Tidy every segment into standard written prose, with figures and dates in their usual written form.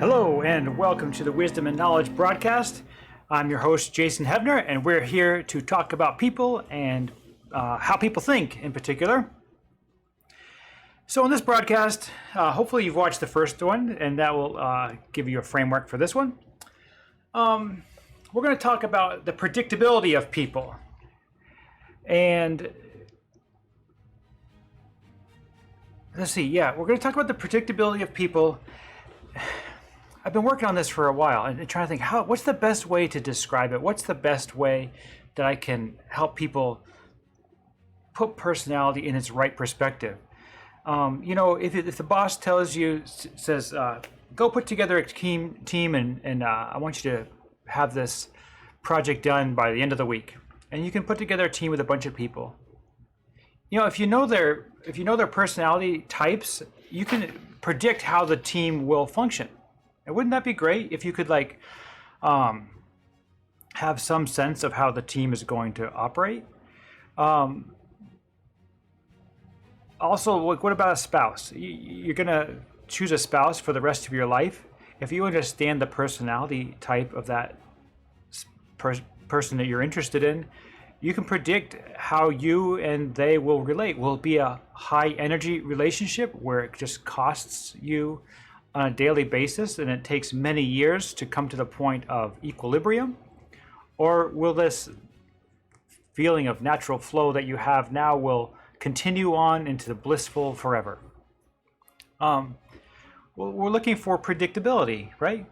Hello and welcome to the Wisdom and Knowledge broadcast. I'm your host, Jason Hebner, and we're here to talk about people and how people think in particular. So in this broadcast, hopefully you've watched the first one, and that will give you a framework for this one. We're going to talk about the predictability of people. And let's see, we're going to talk about the predictability of people. I've been working on this for a while and trying to think, what's the best way to describe it? What's the best way that I can help people put personality in its right perspective? If the boss says, go put together a team and I want you to have this project done by the end of the week. And you can put together a team with a bunch of people. If you know their personality types, you can predict how the team will function. And wouldn't that be great if you could have some sense of how the team is going to operate? Also, what about a spouse? You're going to choose a spouse for the rest of your life. If you understand the personality type of that person that you're interested in, you can predict how you and they will relate. Will it be a high energy relationship where it just costs you on a daily basis and it takes many years to come to the point of equilibrium? Or will this feeling of natural flow that you have now will continue on into the blissful forever? We're looking for predictability, right?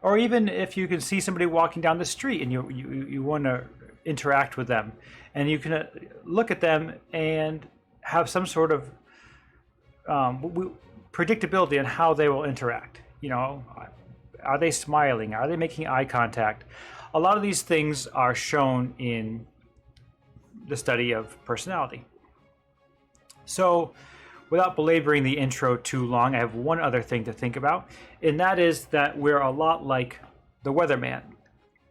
Or even if you can see somebody walking down the street and you want to interact with them, and you can look at them and have some sort of predictability on how they will interact. Are they smiling? Are they making eye contact? A lot of these things are shown in the study of personality. So without belaboring the intro too long, I have one other thing to think about, and that is that we're a lot like the weatherman.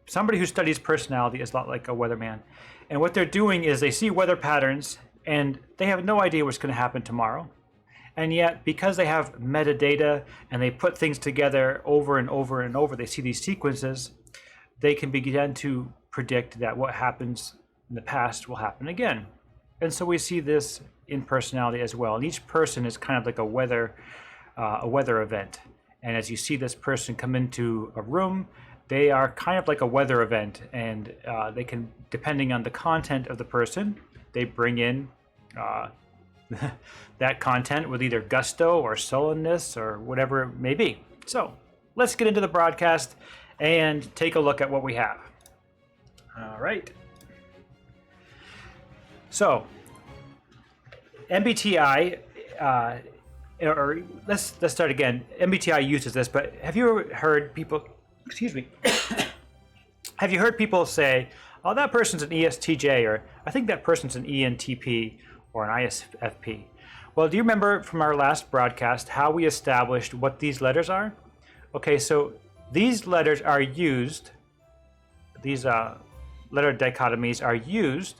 Somebody who studies personality is a lot like a weatherman. And what they're doing is they see weather patterns and they have no idea what's going to happen tomorrow. And yet, because they have metadata and they put things together over and over and over, they see these sequences, they can begin to predict that what happens in the past will happen again. And so we see this in personality as well. And each person is kind of like a weather event. And as you see this person come into a room, they are kind of like a weather event. And they can, depending on the content of the person, they bring in that content with either gusto or sullenness or whatever it may be. So let's get into the broadcast and take a look at what we have. All right. So MBTI, or let's start again. MBTI uses this, but have you ever heard people, have you heard people say, oh, that person's an ESTJ, or I think that person's an ENTP, or an ISFP. Well, do you remember from our last broadcast how we established what these letters are? Okay, so these letters are used, these letter dichotomies are used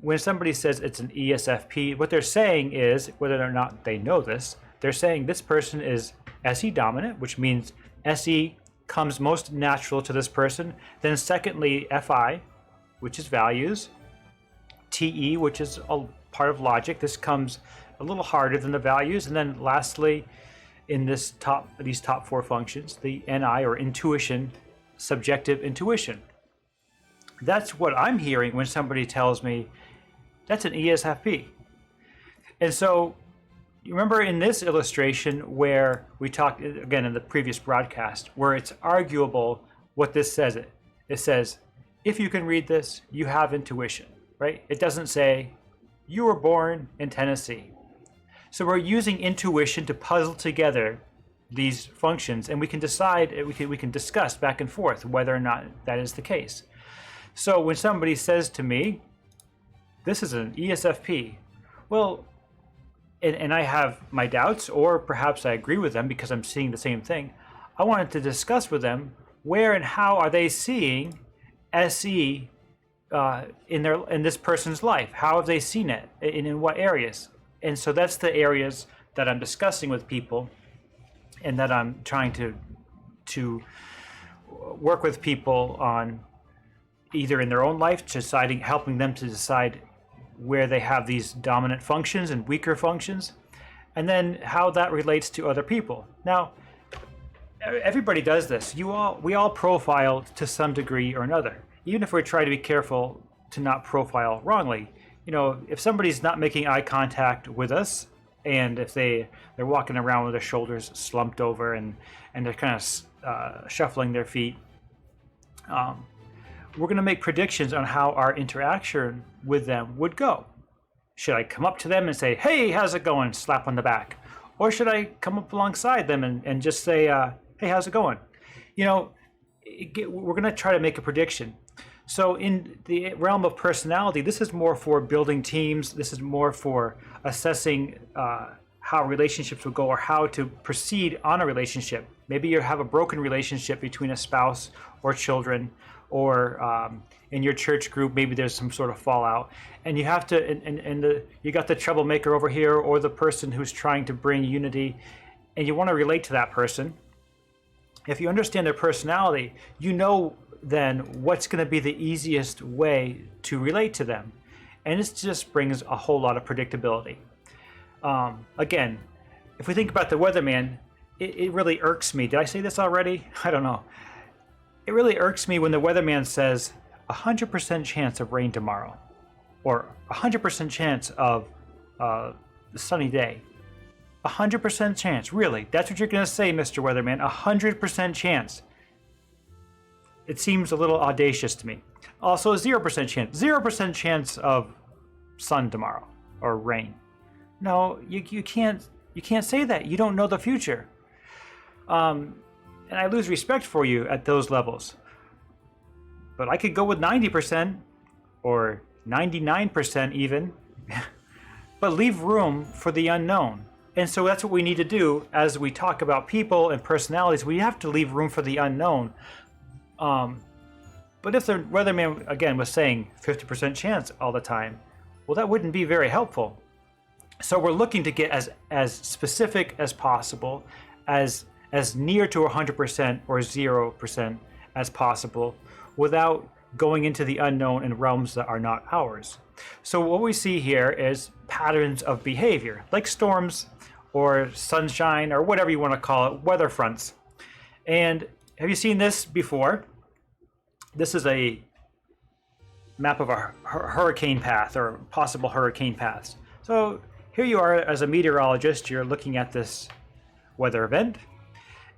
when somebody says it's an ESFP. What they're saying is, whether or not they know this, they're saying this person is SE dominant, which means SE comes most natural to this person. Then secondly, FI, which is values. TE, which is a part of logic. This comes a little harder than the values. And then lastly, in these top four functions, the NI, or intuition, subjective intuition. That's what I'm hearing when somebody tells me that's an ESFP. And so you remember in this illustration where we talked, again in the previous broadcast, where it's arguable what this says. It says, if you can read this, you have intuition. Right? It doesn't say, you were born in Tennessee. So we're using intuition to puzzle together these functions, and we can decide, we can discuss back and forth whether or not that is the case. So when somebody says to me, this is an ESFP, well, and I have my doubts, or perhaps I agree with them because I'm seeing the same thing, I wanted to discuss with them where and how are they seeing SE in this person's life. How have they seen it, and in what areas? And so that's the areas that I'm discussing with people and that I'm trying to work with people on either in their own life, deciding, helping them to decide where they have these dominant functions and weaker functions, and then how that relates to other people. Now, everybody does this. We all profile to some degree or another, even if we try to be careful to not profile wrongly. You know, if somebody's not making eye contact with us, and if they're walking around with their shoulders slumped over and they're kind of shuffling their feet, we're going to make predictions on how our interaction with them would go. Should I come up to them and say, "Hey, how's it going?" Slap on the back, or should I come up alongside them and just say, "Hey, how's it going?" You know, we're going to try to make a prediction. So in the realm of personality, this is more for building teams. This is more for assessing how relationships will go, or how to proceed on a relationship. Maybe you have a broken relationship between a spouse or children, or in your church group, maybe there's some sort of fallout, and you have to, you got the troublemaker over here, or the person who's trying to bring unity, and you want to relate to that person. If you understand their personality, you know then what's going to be the easiest way to relate to them, and it just brings a whole lot of predictability. Again, if we think about the weatherman, it really irks me. Did I say this already? I don't know. It really irks me when the weatherman says 100% chance of rain tomorrow, or 100% chance of a sunny day. 100% chance, really? That's what you're going to say, Mr. Weatherman? 100% chance. It seems a little audacious to me. Also, 0% chance. 0% chance of sun tomorrow, or rain. No, you can't say that. You don't know the future. And I lose respect for you at those levels. But I could go with 90% or 99% even, but leave room for the unknown. And so that's what we need to do as we talk about people and personalities. We have to leave room for the unknown. But if the weatherman, again, was saying 50% chance all the time, well, that wouldn't be very helpful. So we're looking to get as specific as possible, as near to 100% or 0% as possible, without going into the unknown in realms that are not ours. So what we see here is patterns of behavior, like storms or sunshine or whatever you want to call it, weather fronts. And have you seen this before? This is a map of a hurricane path, or possible hurricane paths. So here you are as a meteorologist, you're looking at this weather event,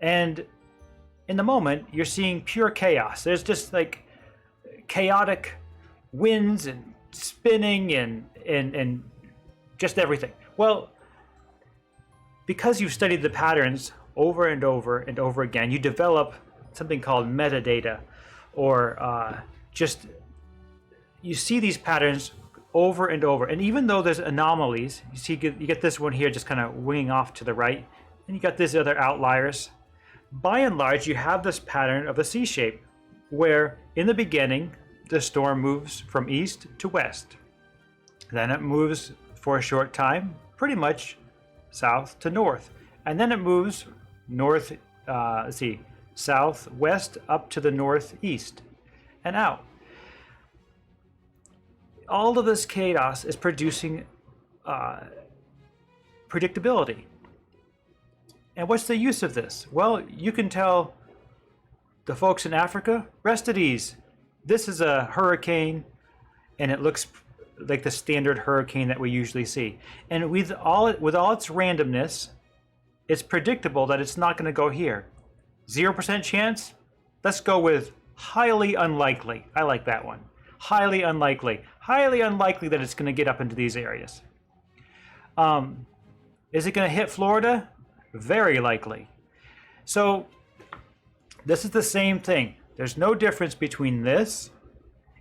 and in the moment you're seeing pure chaos. There's just like chaotic winds and spinning and just everything. Well, because you've studied the patterns over and over and over again, you develop something called metadata, or just you see these patterns over and over. And even though there's anomalies, you get this one here just kind of winging off to the right, and you got these other outliers. By and large, you have this pattern of a C shape, where in the beginning the storm moves from east to west. Then it moves for a short time, pretty much south to north, and then it moves north, southwest up to the northeast and out. All of this chaos is producing predictability. And what's the use of this? Well, you can tell the folks in Africa, rest at ease. This is a hurricane, and it looks like the standard hurricane that we usually see. And with all its randomness, it's predictable that it's not going to go here. 0% chance? Let's go with highly unlikely. I like that one. Highly unlikely. Highly unlikely that it's going to get up into these areas. Is it going to hit Florida? Very likely. So this is the same thing. There's no difference between this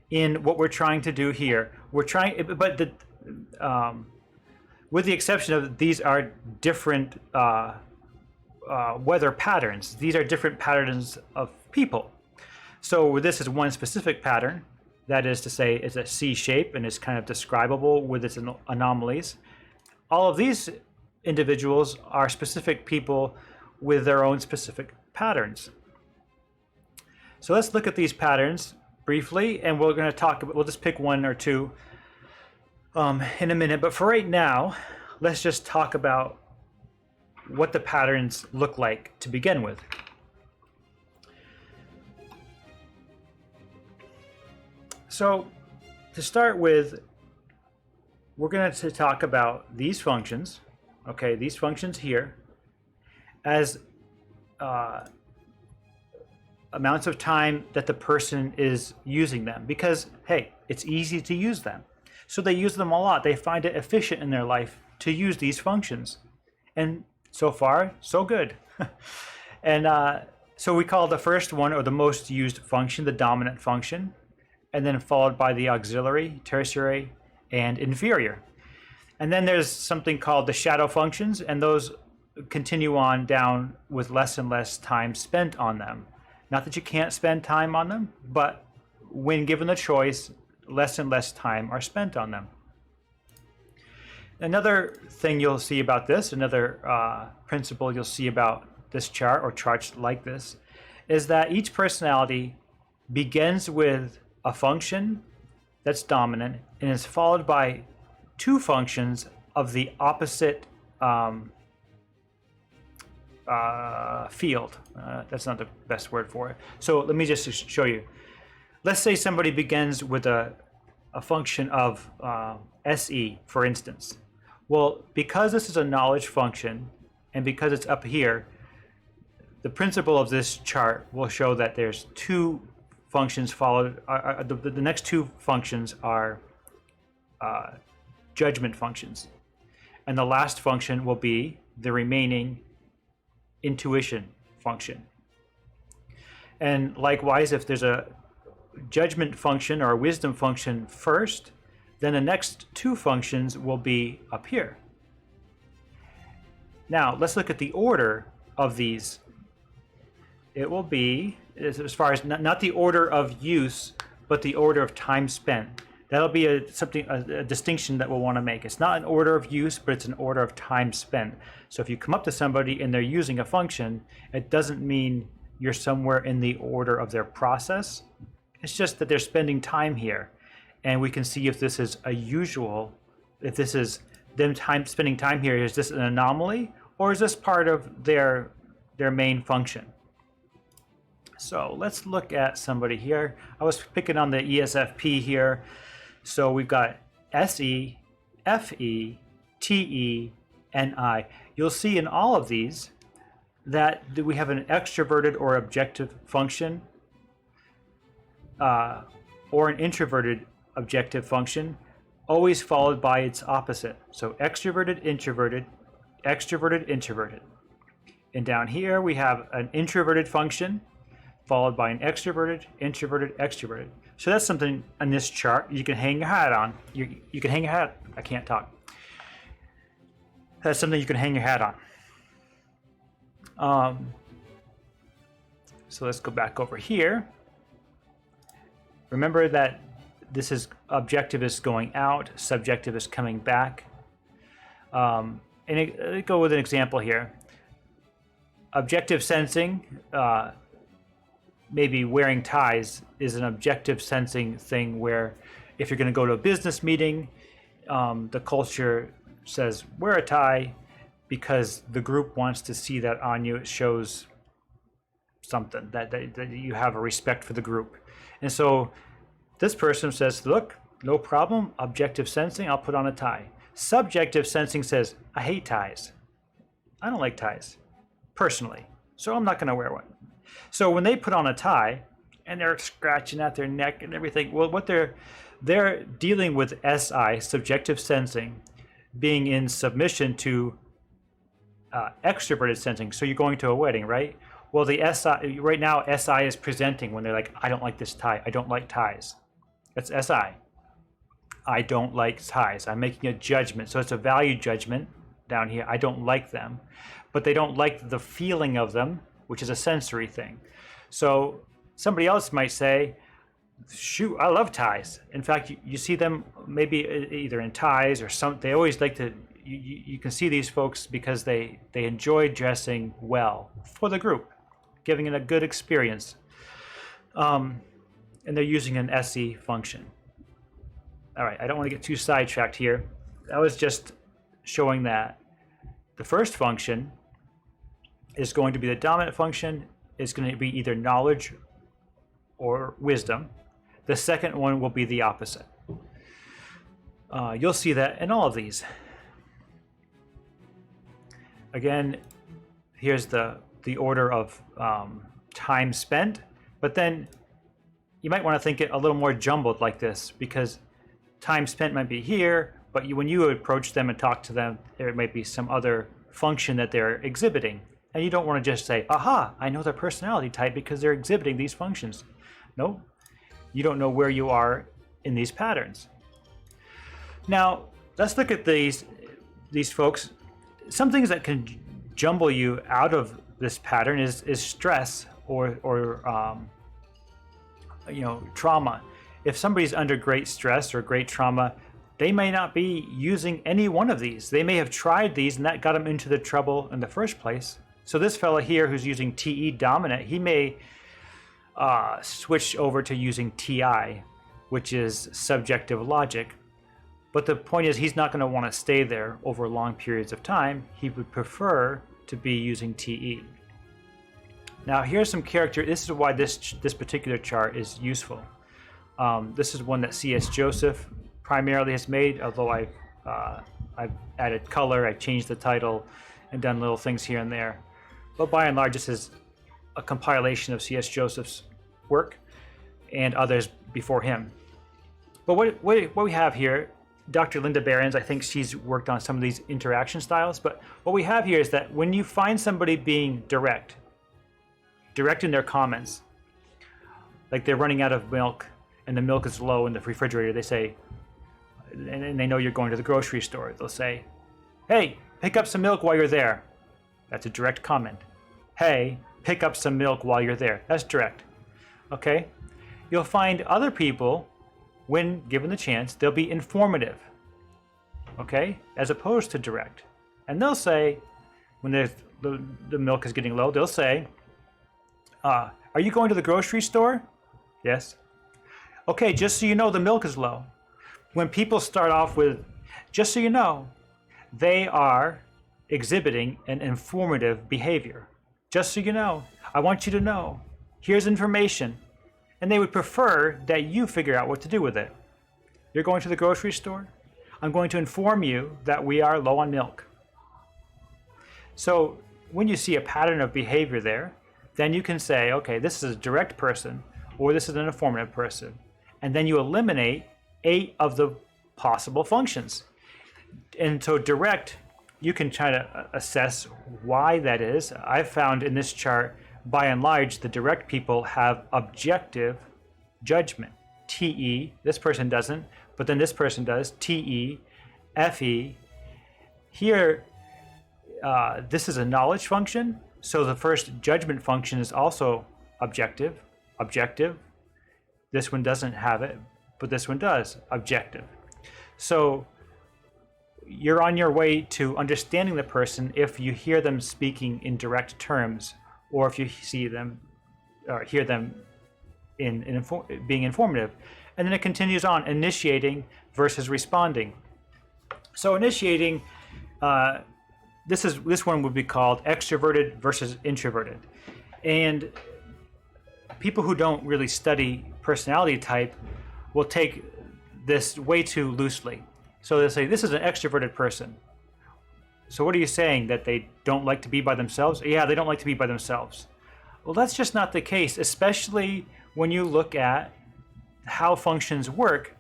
in what we're trying to do here. We're trying, but with the exception of these are different weather patterns. These are different patterns of people. So this is one specific pattern. That is to say, it's a C shape and is kind of describable with its anomalies. All of these individuals are specific people with their own specific patterns. So let's look at these patterns briefly, and we're going to talk about, we'll just pick one or two in a minute. But for right now, let's just talk about what the patterns look like to begin with. So to start with, we're going to talk about these functions, okay, these functions here, as amounts of time that the person is using them, because, hey, it's easy to use them. So they use them a lot. They find it efficient in their life to use these functions. And so far, so good. And so we call the first one, or the most used function, the dominant function, and then followed by the auxiliary, tertiary, and inferior. And then there's something called the shadow functions, and those continue on down with less and less time spent on them. Not that you can't spend time on them, but when given the choice, less and less time are spent on them. Another thing you'll see about this, another principle you'll see about this chart, or charts like this, is that each personality begins with a function that's dominant and is followed by two functions of the opposite field. That's not the best word for it. So let me just show you. Let's say somebody begins with a function of SE, for instance. Well, because this is a knowledge function, and because it's up here, the principle of this chart will show that there's two functions followed. The next two functions are judgment functions. And the last function will be the remaining intuition function. And likewise, if there's a judgment function or a wisdom function first, then the next two functions will be up here. Now, let's look at the order of these. It will be, as far as not the order of use, but the order of time spent. That'll be a distinction that we'll want to make. It's not an order of use, but it's an order of time spent. So if you come up to somebody and they're using a function, it doesn't mean you're somewhere in the order of their process. It's just that they're spending time here. And we can see if this is a usual, if this is them spending time here, is this an anomaly, or is this part of their main function? So let's look at somebody here. I was picking on the ESFP here. So we've got SE, FE, TE, and I. You'll see in all of these that we have an extroverted or objective function, or an introverted objective function, always followed by its opposite. So extroverted, introverted, extroverted, introverted. And down here we have an introverted function followed by an extroverted, introverted, extroverted. So that's something on this chart you can hang your hat on. You can hang your hat. I can't talk. That's something you can hang your hat on. So let's go back over here. Remember that this is objective is going out, subjective is coming back. And go with an example here. Objective sensing, maybe wearing ties, is an objective sensing thing where if you're going to go to a business meeting, the culture says wear a tie because the group wants to see that on you. It shows something that you have a respect for the group. And so this person says, look, no problem, objective sensing, I'll put on a tie. Subjective sensing says, I hate ties. I don't like ties, personally, so I'm not going to wear one. So when they put on a tie, and they're scratching at their neck and everything, well, what they're dealing with SI, subjective sensing, being in submission to extroverted sensing. So you're going to a wedding, right? Well, the SI, right now, SI is presenting when they're like, I don't like this tie. I don't like ties. That's SI. I don't like ties. I'm making a judgment. So it's a value judgment down here. I don't like them. But they don't like the feeling of them, which is a sensory thing. So somebody else might say, shoot, I love ties. In fact, you see them maybe either in ties or some, they always like to you can see these folks because they enjoy dressing well for the group, giving it a good experience. And they're using an SE function. All right, I don't want to get too sidetracked here. That was just showing that the first function is going to be the dominant function. It's going to be either knowledge or wisdom. The second one will be the opposite. You'll see that in all of these. Again, here's the order of time spent, but then you might want to think it a little more jumbled like this, because time spent might be here, but when you approach them and talk to them, there might be some other function that they're exhibiting. And you don't want to just say, aha, I know their personality type because they're exhibiting these functions. No, you don't know where you are in these patterns. Now, let's look at these folks. Some things that can jumble you out of this pattern is stress or trauma. If somebody's under great stress or great trauma, they may not be using any one of these. They may have tried these and that got them into the trouble in the first place. So this fella here who's using TE dominant, he may switch over to using TI, which is subjective logic. But the point is, he's not going to want to stay there over long periods of time. He would prefer to be using TE. Now, here's some character. This is why this particular chart is useful. This is one that C.S. Joseph primarily has made, although I've added color, I've changed the title, and done little things here and there. But by and large, this is a compilation of C.S. Joseph's work and others before him. But what we have here, Dr. Linda Behrens, I think she's worked on some of these interaction styles, but what we have here is that when you find somebody being direct in their comments, like they're running out of milk and the milk is low in the refrigerator, they say, and they know you're going to the grocery store, they'll say, hey, pick up some milk while you're there. That's a direct comment. Hey, pick up some milk while you're there. That's direct. Okay? You'll find other people, when given the chance, they'll be informative, okay, as opposed to direct. And they'll say, when the milk is getting low, they'll say, are you going to the grocery store? Yes. Okay, just so you know, the milk is low. When people start off with, just so you know, they are exhibiting an informative behavior. Just so you know, I want you to know, here's information. And they would prefer that you figure out what to do with it. You're going to the grocery store? I'm going to inform you that we are low on milk. So when you see a pattern of behavior there, then you can say, okay, this is a direct person, or this is an informative person. And then you eliminate 8 of the possible functions. And so direct, you can try to assess why that is. I've found in this chart, by and large, the direct people have objective judgment. TE, this person doesn't, but then this person does. TE, FE. Here, this is a knowledge function, so the first judgment function is also objective. Objective. This one doesn't have it, but this one does. Objective. So you're on your way to understanding the person if you hear them speaking in direct terms, or if you see them or hear them being informative. And then it continues on, initiating versus responding. So initiating, this one would be called extroverted versus introverted. And people who don't really study personality type will take this way too loosely. So they'll say, this is an extroverted person. So what are you saying, that they don't like to be by themselves? Yeah, they don't like to be by themselves. Well, that's just not the case, especially when you look at how functions work.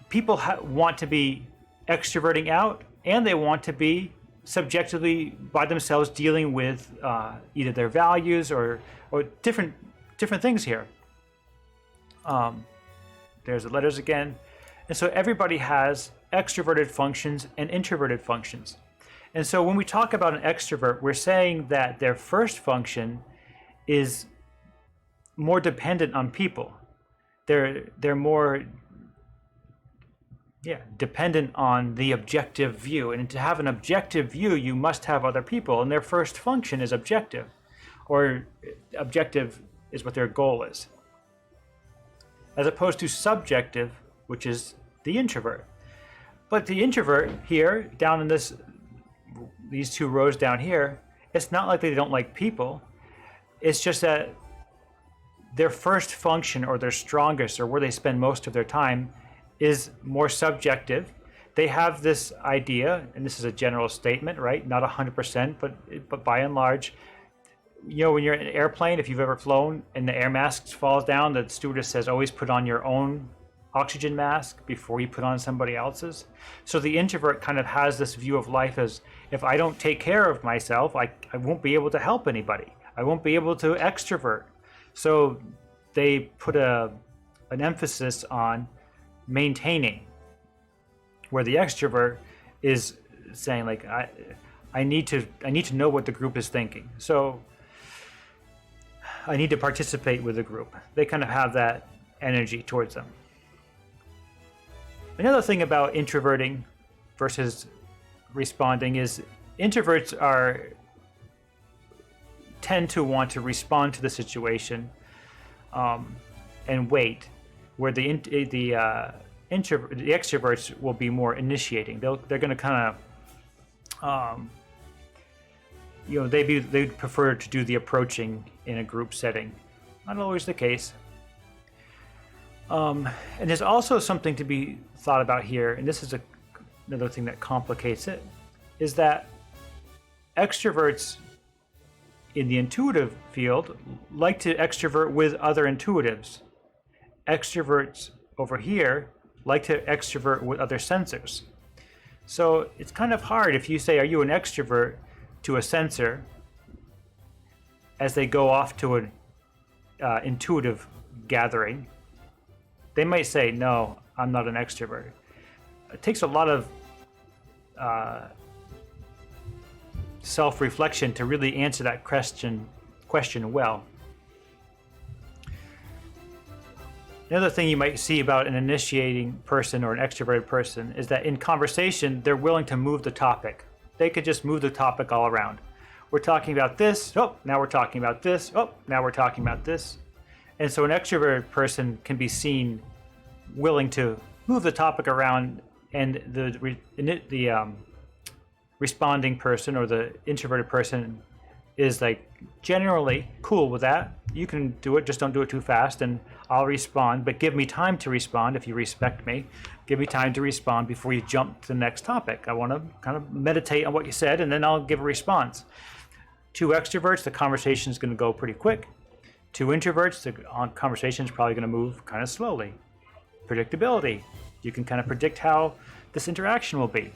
People want to be extroverting out, and they want to be subjectively by themselves dealing with either their values or different things here. There's the letters again. And so everybody has extroverted functions and introverted functions. And so when we talk about an extrovert, we're saying that their first function is more dependent on people. They're more dependent on the objective view. And to have an objective view, you must have other people, and their first function is objective, or objective is what their goal is, as opposed to subjective, which is the introvert. But the introvert here, down in these two rows down here, it's not like they don't like people. It's just that their first function, or their strongest, or where they spend most of their time, is more subjective. They have this idea, and this is a general statement, right? Not 100%, but by and large, you know, when you're in an airplane, if you've ever flown and the air mask falls down, the stewardess says, always put on your own oxygen mask before you put on somebody else's. So the introvert kind of has this view of life as, if I don't take care of myself, I won't be able to help anybody. I won't be able to extrovert. So they put an emphasis on maintaining, where the extrovert is saying, like, I need to know what the group is thinking. So I need to participate with the group. They kind of have that energy towards them. Another thing about introverting versus responding is introverts tend to want to respond to the situation and wait, where the extroverts will be more initiating. They're going to kind of they'd prefer to do the approaching in a group setting. Not always the case. And there's also something to be thought about here, and this is another thing that complicates it, is that extroverts in the intuitive field like to extrovert with other intuitives. Extroverts over here like to extrovert with other sensors. So it's kind of hard if you say, are you an extrovert, to a sensor as they go off to an intuitive gathering. They might say, no, I'm not an extrovert. It takes a lot of self-reflection to really answer that question well. Another thing you might see about an initiating person or an extroverted person is that in conversation, they're willing to move the topic. They could just move the topic all around. We're talking about this, oh, now we're talking about this, oh, now we're talking about this. And so an extroverted person can be seen willing to move the topic around, and the responding person or the introverted person is like generally cool with that. You can do it, just don't do it too fast, and I'll respond, but give me time to respond if you respect me. Give me time to respond before you jump to the next topic. I want to kind of meditate on what you said, and then I'll give a response. Two extroverts, the conversation is going to go pretty quick. Two introverts, the conversation is probably going to move kind of slowly. Predictability. You can kind of predict how this interaction will be.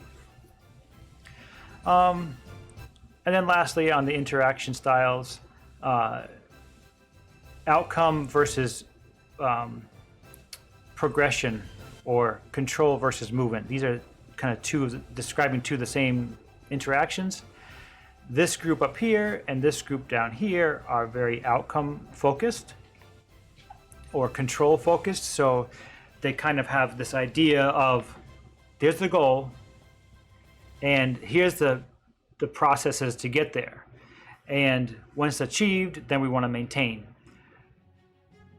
And then lastly, on the interaction styles, outcome versus progression, or control versus movement. These are kind of describing two of the same interactions. This group up here and this group down here are very outcome focused or control focused. So they kind of have this idea of, there's the goal and here's the processes to get there. And once achieved, then we want to maintain.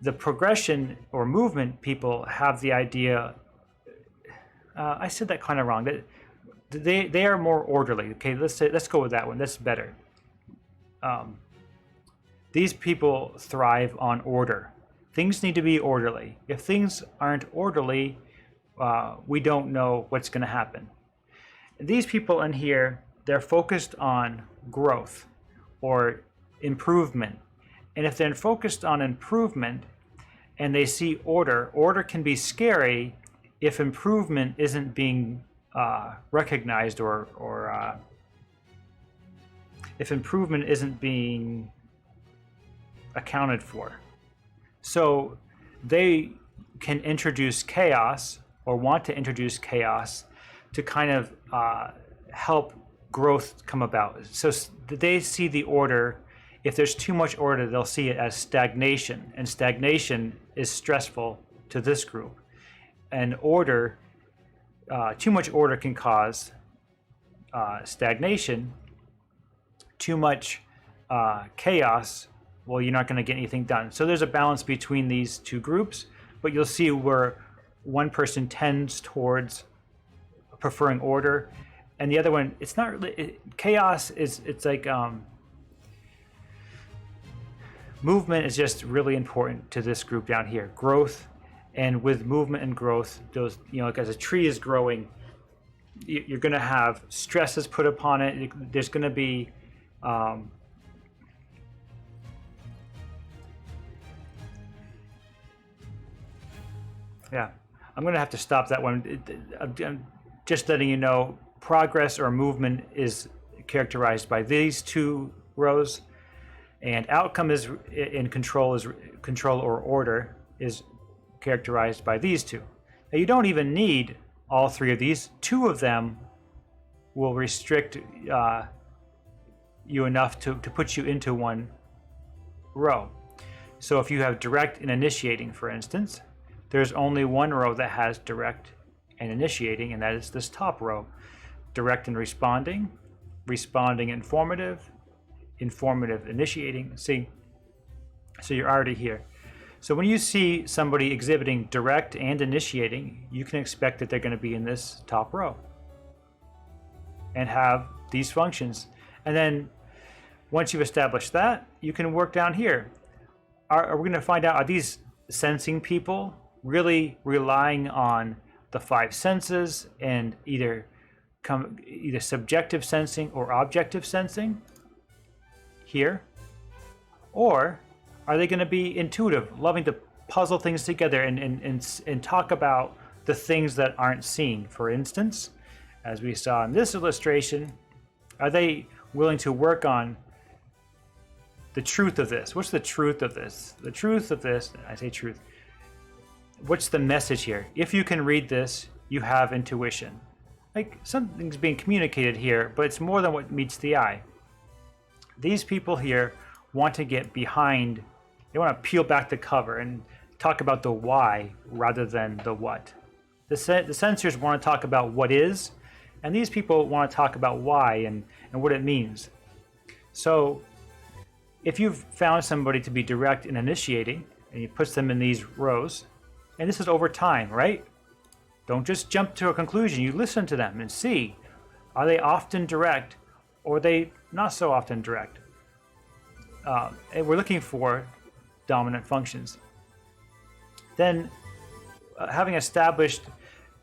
The progression or movement people have the idea, I said that kind of wrong, that they are more orderly. Okay, let's go with that one. That's better. These people thrive on order. Things need to be orderly. If things aren't orderly, we don't know what's going to happen. These people in here, they're focused on growth or improvement. And if they're focused on improvement and they see order can be scary if improvement isn't being recognized or if improvement isn't being accounted for. So they can introduce chaos or want to introduce chaos to kind of help growth come about. So they see the order. If there's too much order, they'll see it as stagnation, and stagnation is stressful to this group. And order too much order can cause stagnation. Too much chaos, well, you're not going to get anything done. So there's a balance between these two groups, but you'll see where one person tends towards preferring order, and the other one, it's not really chaos. It's like movement is just really important to this group down here. Growth, and with movement and growth, those, like as a tree is growing, you're going to have stresses put upon it. There's going to be yeah, I'm going to have to stop that one. I'm just letting you know, progress or movement is characterized by these two rows, and outcome is in control or order is characterized by these two. Now you don't even need all three of these. Two of them will restrict you enough to put you into one row. So if you have direct and initiating, for instance, there's only one row that has direct and initiating, and that is this top row. Direct and responding, responding informative, informative initiating. See, so you're already here. So when you see somebody exhibiting direct and initiating, you can expect that they're going to be in this top row and have these functions. And then once you've established that, you can work down here. Are we going to find out, are these sensing people really relying on the five senses and either subjective sensing or objective sensing here? Or are they going to be intuitive, loving to puzzle things together and talk about the things that aren't seen? For instance, as we saw in this illustration, are they willing to work on the truth of this? What's the truth of this? The truth of this, I say truth. What's the message here? If you can read this, you have intuition. Like, something's being communicated here, but it's more than what meets the eye. These people here want to get behind, they want to peel back the cover and talk about the why rather than the what. The sensors want to talk about what is, and these people want to talk about why and what it means. So if you've found somebody to be direct and initiating, and you put them in these rows, and this is over time, right? Don't just jump to a conclusion. You listen to them and see, are they often direct or are they not so often direct? And we're looking for dominant functions. Then, having established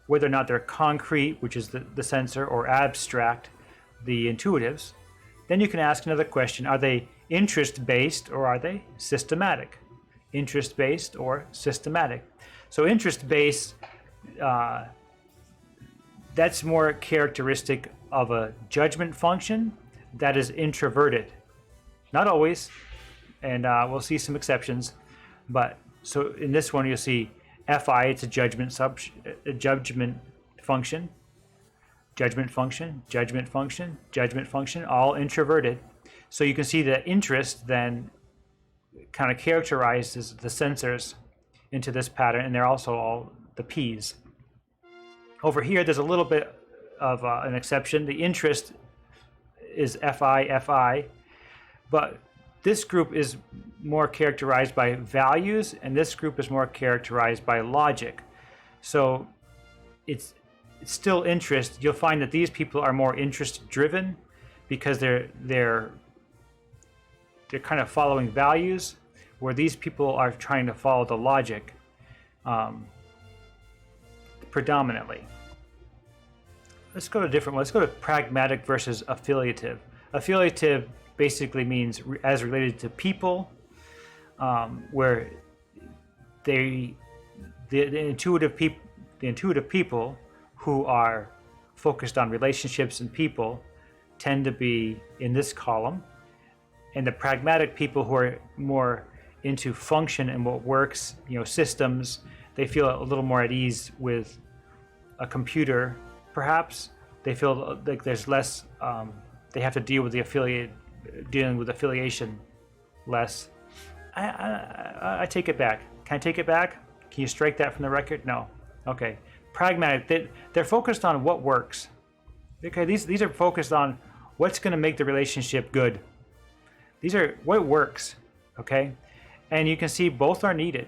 whether or not they're concrete, which is the sensor, or abstract, the intuitives, then you can ask another question. Are they interest-based or are they systematic? Interest-based or systematic. So interest-based, that's more characteristic of a judgment function that is introverted. Not always, and we'll see some exceptions. But so in this one, you'll see FI, it's a judgment function, judgment function, judgment function, judgment function, all introverted. So you can see that interest then kind of characterizes the sensors into this pattern, and they're also all the P's. Over here, there's a little bit of an exception. The interest is FI, but this group is more characterized by values, and this group is more characterized by logic. So it's still interest. You'll find that these people are more interest-driven because they're kind of following values, where these people are trying to follow the logic predominantly. Let's go to a different one. Let's go to pragmatic versus affiliative. Affiliative basically means as related to people, where the intuitive people who are focused on relationships and people tend to be in this column, and the pragmatic people who are more into function and what works, systems, they feel a little more at ease with a computer, perhaps. They feel like there's less, they have to deal with dealing with affiliation less. I take it back. Can I take it back? Can you strike that from the record? No. Okay. pragmatic. They're focused on what works. Okay, these are focused on what's going to make the relationship good. These are what works. Okay, and you can see both are needed.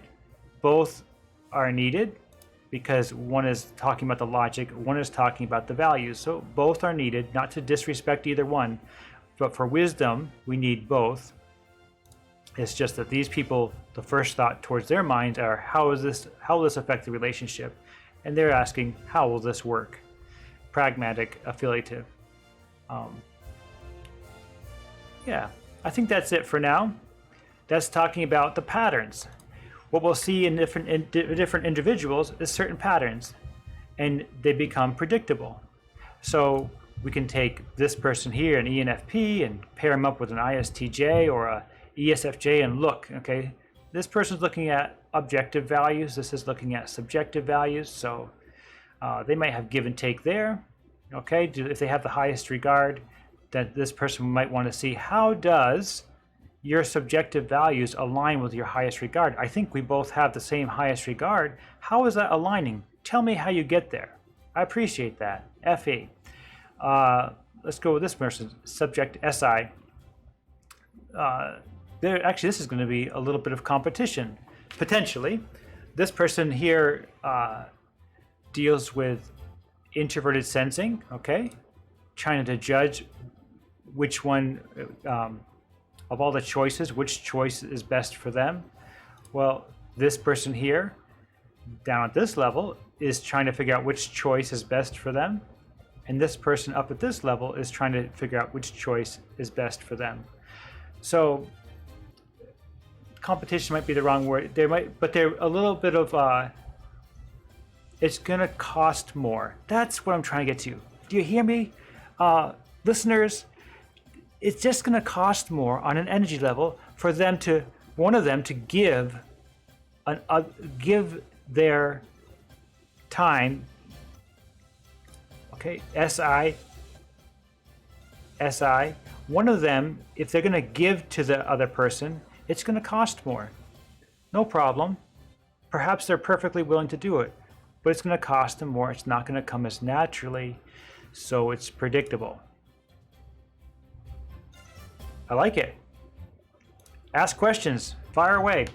Both are needed because one is talking about the logic, one is talking about the values. So both are needed, not to disrespect either one, but for wisdom, we need both. It's just that these people, the first thought towards their minds are, how will this affect the relationship? And they're asking, how will this work? Pragmatic, affiliative. Yeah, I think that's it for now. That's talking about the patterns. What we'll see in different individuals is certain patterns, and they become predictable. So we can take this person here, an ENFP, and pair him up with an ISTJ or a ESFJ and look, okay, this person's looking at objective values, this is looking at subjective values, so they might have give and take there, okay? If they have the highest regard, then this person might want to see, how does your subjective values align with your highest regard? I think we both have the same highest regard. How is that aligning? Tell me how you get there. I appreciate that. FE. Let's go with this person, subject SI. Actually, this is going to be a little bit of competition, potentially. This person here deals with introverted sensing, okay? Trying to judge which one, of all the choices, which choice is best for them. Well, this person here, down at this level, is trying to figure out which choice is best for them. And this person up at this level is trying to figure out which choice is best for them. So competition might be the wrong word. But they're a little bit of, it's gonna cost more. That's what I'm trying to get to. Do you hear me? Listeners, it's just gonna cost more on an energy level for them to, one of them to give their time, okay, SI, one of them, if they're gonna give to the other person, it's gonna cost more. No problem. Perhaps they're perfectly willing to do it, but it's gonna cost them more. It's not gonna come as naturally, so it's predictable. I like it. Ask questions, fire away.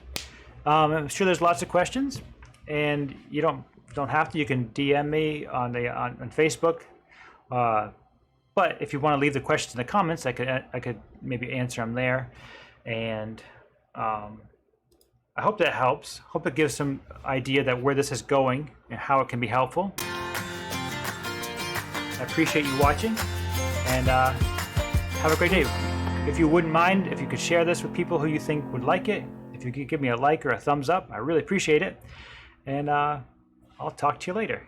I'm sure there's lots of questions, and you don't have to. You can DM me on Facebook. But if you want to leave the questions in the comments, I could maybe answer them there. And I hope that helps. Hope it gives some idea that where this is going and how it can be helpful. I appreciate you watching, and have a great day. If you wouldn't mind, if you could share this with people who you think would like it, if you could give me a like or a thumbs up, I really appreciate it. And I'll talk to you later.